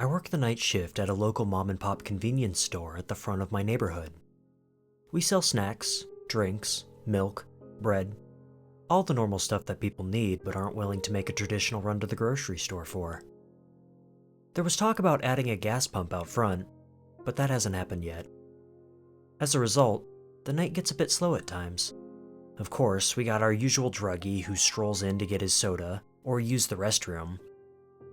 I work the night shift at a local mom-and-pop convenience store at the front of my neighborhood. We sell snacks, drinks, milk, bread, all the normal stuff that people need but aren't willing to make a traditional run to the grocery store for. There was talk about adding a gas pump out front, but that hasn't happened yet. As a result, the night gets a bit slow at times. Of course, we got our usual druggie who strolls in to get his soda or use the restroom,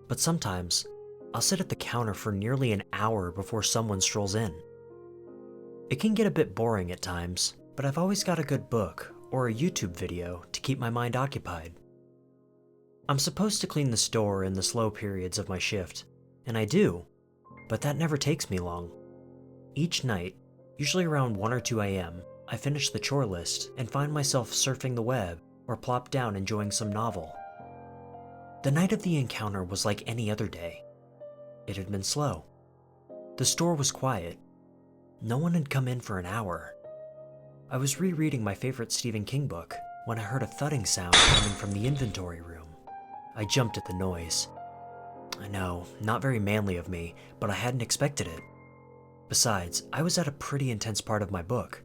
but sometimes I'll sit at the counter for nearly an hour before someone strolls in. It can get a bit boring at times, but I've always got a good book or a YouTube video to keep my mind occupied. I'm supposed to clean the store in the slow periods of my shift, and I do, but that never takes me long. Each night, usually around 1 or 2 a.m., I finish the chore list and find myself surfing the web or plop down enjoying some novel. The night of the encounter was like any other day. It had been slow. The store was quiet. No one had come in for an hour. I was rereading my favorite Stephen King book when I heard a thudding sound coming from the inventory room. I jumped at the noise. I know, not very manly of me, but I hadn't expected it. Besides, I was at a pretty intense part of my book.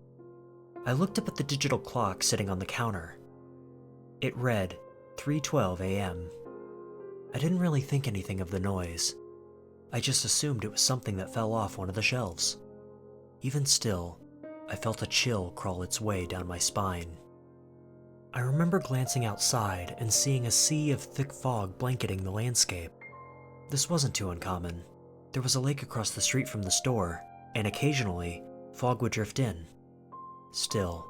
I looked up at the digital clock sitting on the counter. It read 3:12 a.m. I didn't really think anything of the noise. I just assumed it was something that fell off one of the shelves. Even still, I felt a chill crawl its way down my spine. I remember glancing outside and seeing a sea of thick fog blanketing the landscape. This wasn't too uncommon. There was a lake across the street from the store, and occasionally, fog would drift in. Still,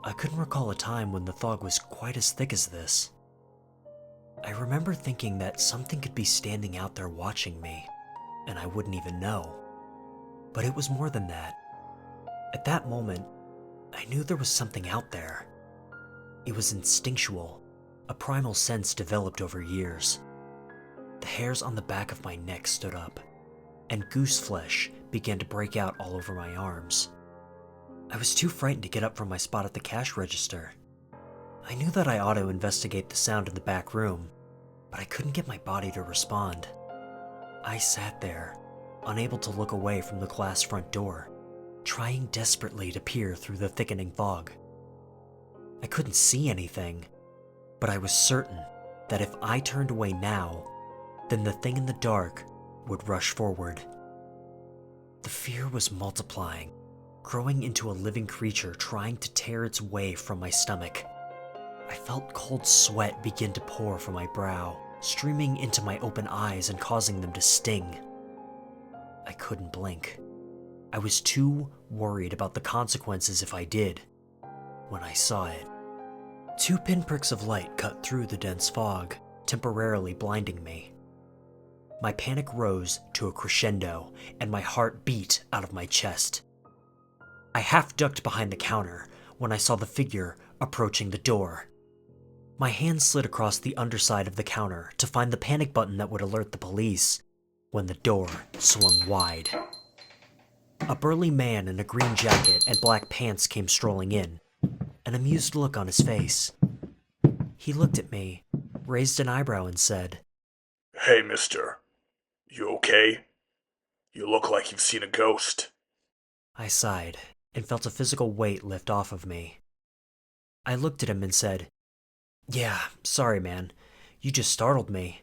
I couldn't recall a time when the fog was quite as thick as this. I remember thinking that something could be standing out there watching me, and I wouldn't even know. But it was more than that. At that moment, I knew there was something out there. It was instinctual, a primal sense developed over years. The hairs on the back of my neck stood up, and goose flesh began to break out all over my arms. I was too frightened to get up from my spot at the cash register. I knew that I ought to investigate the sound in the back room, but I couldn't get my body to respond. I sat there, unable to look away from the glass front door, trying desperately to peer through the thickening fog. I couldn't see anything, but I was certain that if I turned away now, then the thing in the dark would rush forward. The fear was multiplying, growing into a living creature trying to tear its way from my stomach. I felt cold sweat begin to pour from my brow, streaming into my open eyes and causing them to sting. I couldn't blink. I was too worried about the consequences if I did. When I saw it, 2 pinpricks of light cut through the dense fog, temporarily blinding me. My panic rose to a crescendo, and my heart beat out of my chest. I half ducked behind the counter when I saw the figure approaching the door. My hand slid across the underside of the counter to find the panic button that would alert the police, when the door swung wide. A burly man in a green jacket and black pants came strolling in, an amused look on his face. He looked at me, raised an eyebrow, and said, "Hey, mister. You okay? You look like you've seen a ghost." I sighed and felt a physical weight lift off of me. I looked at him and said, "Yeah, sorry man. You just startled me.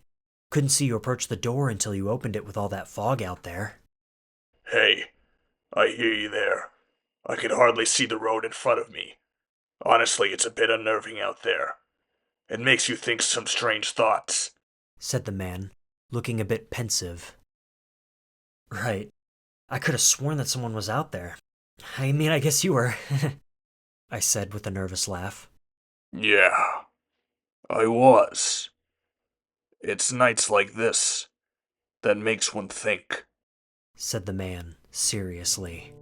Couldn't see you approach the door until you opened it with all that fog out there." Hey, I hear you there. I can hardly see the road in front of me. Honestly, it's a bit unnerving out there. It makes you think some strange thoughts," said the man, looking a bit pensive. "Right. I could have sworn that someone was out there. I mean, I guess you were," I said with a nervous laugh. "Yeah, I was. It's nights like this that makes one think," said the man, seriously.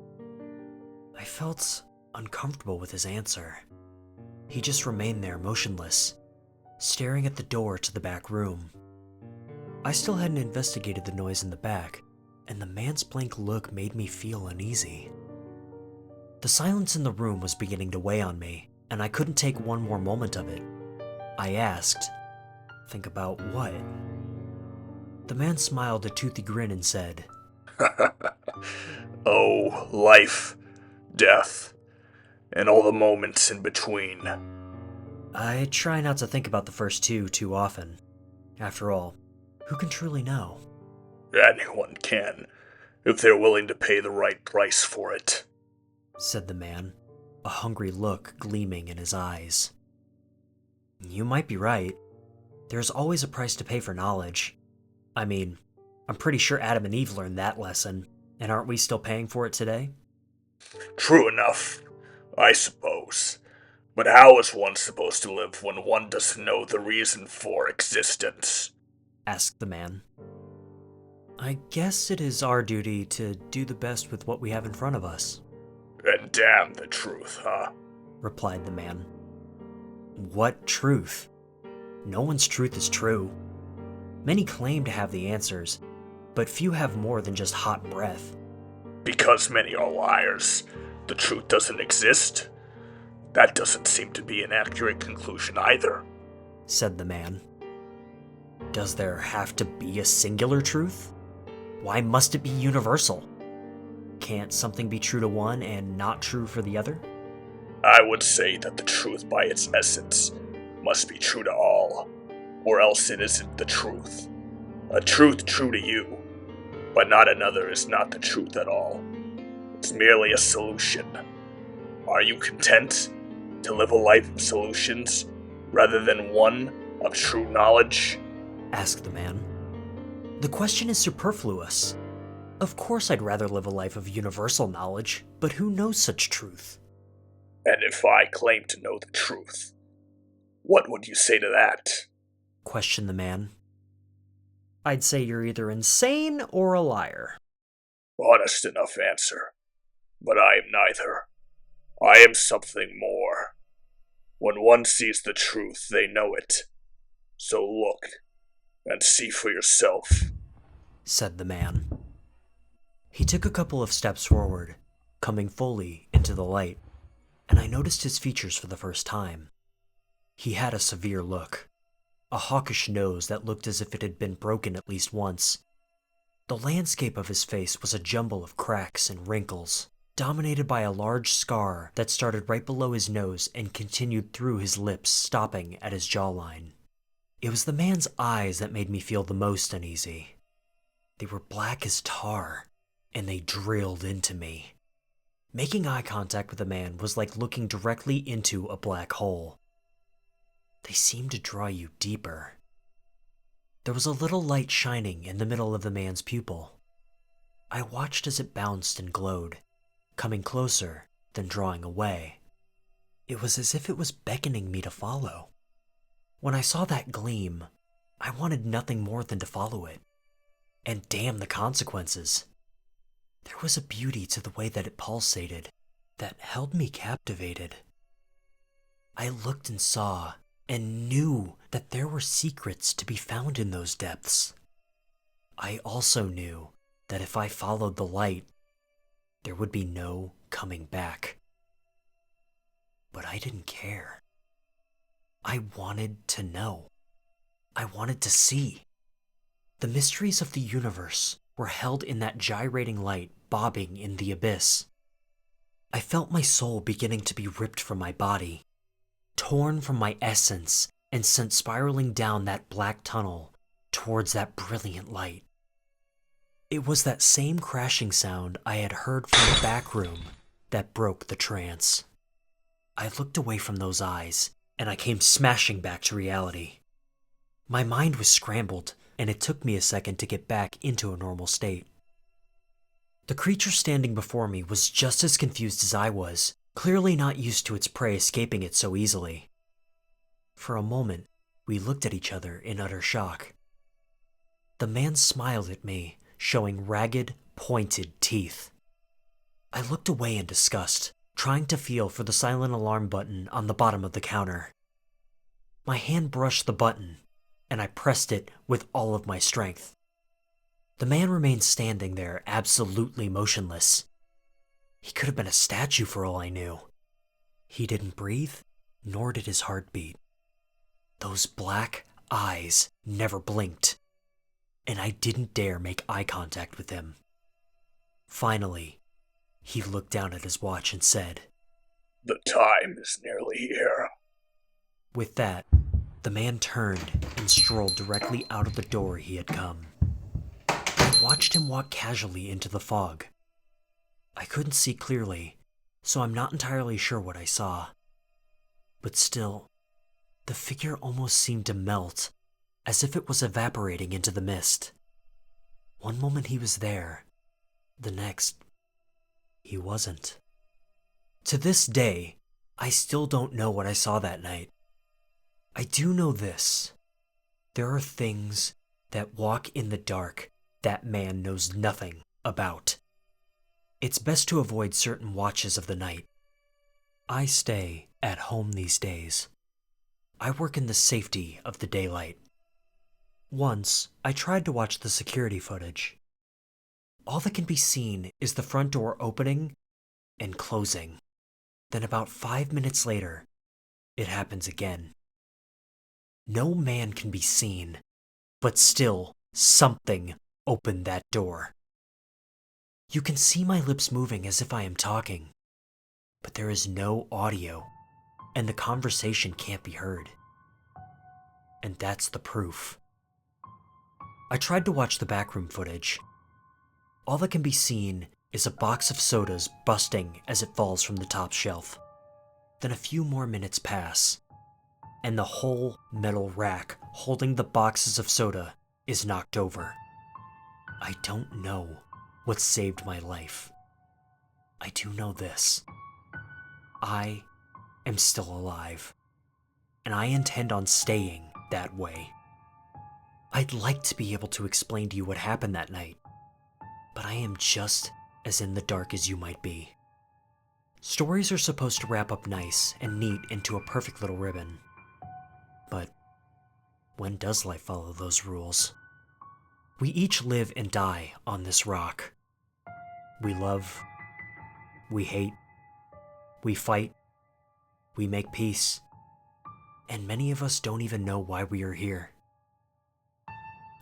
I felt uncomfortable with his answer. He just remained there motionless, staring at the door to the back room. I still hadn't investigated the noise in the back, and the man's blank look made me feel uneasy. The silence in the room was beginning to weigh on me, and I couldn't take one more moment of it. I asked, "Think about what?" The man smiled a toothy grin and said, Oh, life, death, and all the moments in between. I try not to think about the first two too often. After all, who can truly know? Anyone can, if they're willing to pay the right price for it, said the man, a hungry look gleaming in his eyes. You might be right. There's always a price to pay for knowledge. I mean, I'm pretty sure Adam and Eve learned that lesson, and aren't we still paying for it today? True enough, I suppose. But how is one supposed to live when one doesn't know the reason for existence? Asked the man. I guess it is our duty to do the best with what we have in front of us. And damn the truth, huh? Replied the man. What truth? No one's truth is true. Many claim to have the answers, but few have more than just hot breath. Because many are liars, the truth doesn't exist? That doesn't seem to be an accurate conclusion either, said the man. Does there have to be a singular truth? Why must it be universal? Can't something be true to one and not true for the other? I would say that the truth by its essence must be true to all, or else it isn't the truth. A truth true to you, but not another is not the truth at all. It's merely a solution. Are you content to live a life of solutions rather than one of true knowledge? Asked the man. The question is superfluous. Of course I'd rather live a life of universal knowledge, but who knows such truth? And if I claim to know the truth, what would you say to that? Questioned the man. I'd say you're either insane or a liar. Honest enough answer, but I am neither. I am something more. When one sees the truth, they know it. So look and see for yourself, said the man. He took a couple of steps forward, coming fully into the light, and I noticed his features for the first time. He had a severe look, a hawkish nose that looked as if it had been broken at least once. The landscape of his face was a jumble of cracks and wrinkles, dominated by a large scar that started right below his nose and continued through his lips, stopping at his jawline. It was the man's eyes that made me feel the most uneasy. They were black as tar, and they drilled into me. Making eye contact with the man was like looking directly into a black hole. They seemed to draw you deeper. There was a little light shining in the middle of the man's pupil. I watched as it bounced and glowed, coming closer, then drawing away. It was as if it was beckoning me to follow. When I saw that gleam, I wanted nothing more than to follow it. And damn the consequences. There was a beauty to the way that it pulsated that held me captivated. I looked and saw and knew that there were secrets to be found in those depths. I also knew that if I followed the light, there would be no coming back. But I didn't care. I wanted to know. I wanted to see. The mysteries of the universe were held in that gyrating light bobbing in the abyss. I felt my soul beginning to be ripped from my body, torn from my essence and sent spiraling down that black tunnel towards that brilliant light. It was that same crashing sound I had heard from the back room that broke the trance. I looked away from those eyes, and I came smashing back to reality. My mind was scrambled, and it took me a second to get back into a normal state. The creature standing before me was just as confused as I was, clearly not used to its prey escaping it so easily. For a moment, we looked at each other in utter shock. The man smiled at me, showing ragged, pointed teeth. I looked away in disgust, trying to feel for the silent alarm button on the bottom of the counter. My hand brushed the button, and I pressed it with all of my strength. The man remained standing there, absolutely motionless. He could have been a statue for all I knew. He didn't breathe, nor did his heart beat. Those black eyes never blinked. and I didn't dare make eye contact with him. Finally, he looked down at his watch and said, "The time is nearly here." With that, the man turned and strolled directly out of the door he had come. I watched him walk casually into the fog. I couldn't see clearly, so I'm not entirely sure what I saw. But still, the figure almost seemed to melt, as if it was evaporating into the mist. One moment he was there, the next, he wasn't. To this day, I still don't know what I saw that night. I do know this. There are things that walk in the dark that man knows nothing about. It's best to avoid certain watches of the night. I stay at home these days. I work in the safety of the daylight. Once, I tried to watch the security footage. All that can be seen is the front door opening and closing. Then about 5 minutes later, it happens again. No man can be seen, but still something opened that door. You can see my lips moving as if I am talking, but there is no audio, and the conversation can't be heard. And that's the proof. I tried to watch the backroom footage. All that can be seen is a box of sodas busting as it falls from the top shelf. Then a few more minutes pass, and the whole metal rack holding the boxes of soda is knocked over. I don't know what saved my life. I do know this. I am still alive, and I intend on staying that way. I'd like to be able to explain to you what happened that night, but I am just as in the dark as you might be. Stories are supposed to wrap up nice and neat into a perfect little ribbon. But when does life follow those rules? We each live and die on this rock. We love, we hate, we fight, we make peace, and many of us don't even know why we are here.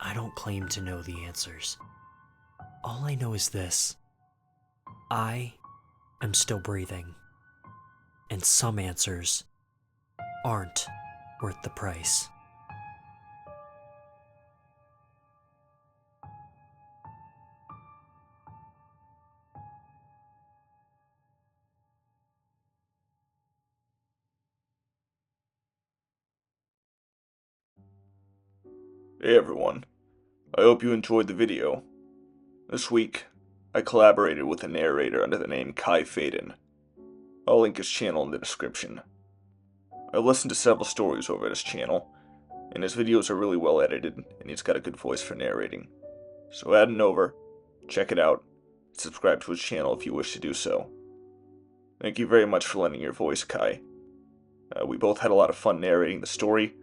I don't claim to know the answers. All I know is this. I am still breathing, and some answers aren't worth the price. Hey everyone, I hope you enjoyed the video. This week, I collaborated with a narrator under the name Fayden. I'll link his channel in the description. I've listened to several stories over at his channel, and his videos are really well edited, and he's got a good voice for narrating. So head on over, check it out, and subscribe to his channel if you wish to do so. Thank you very much for lending your voice, Kai. We both had a lot of fun narrating the story,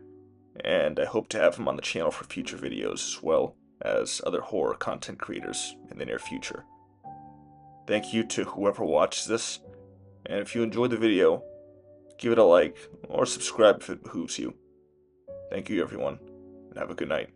and I hope to have him on the channel for future videos as well as other horror content creators in the near future. Thank you to whoever watches this, and if you enjoyed the video, give it a like or subscribe if it behooves you. Thank you everyone, and have a good night.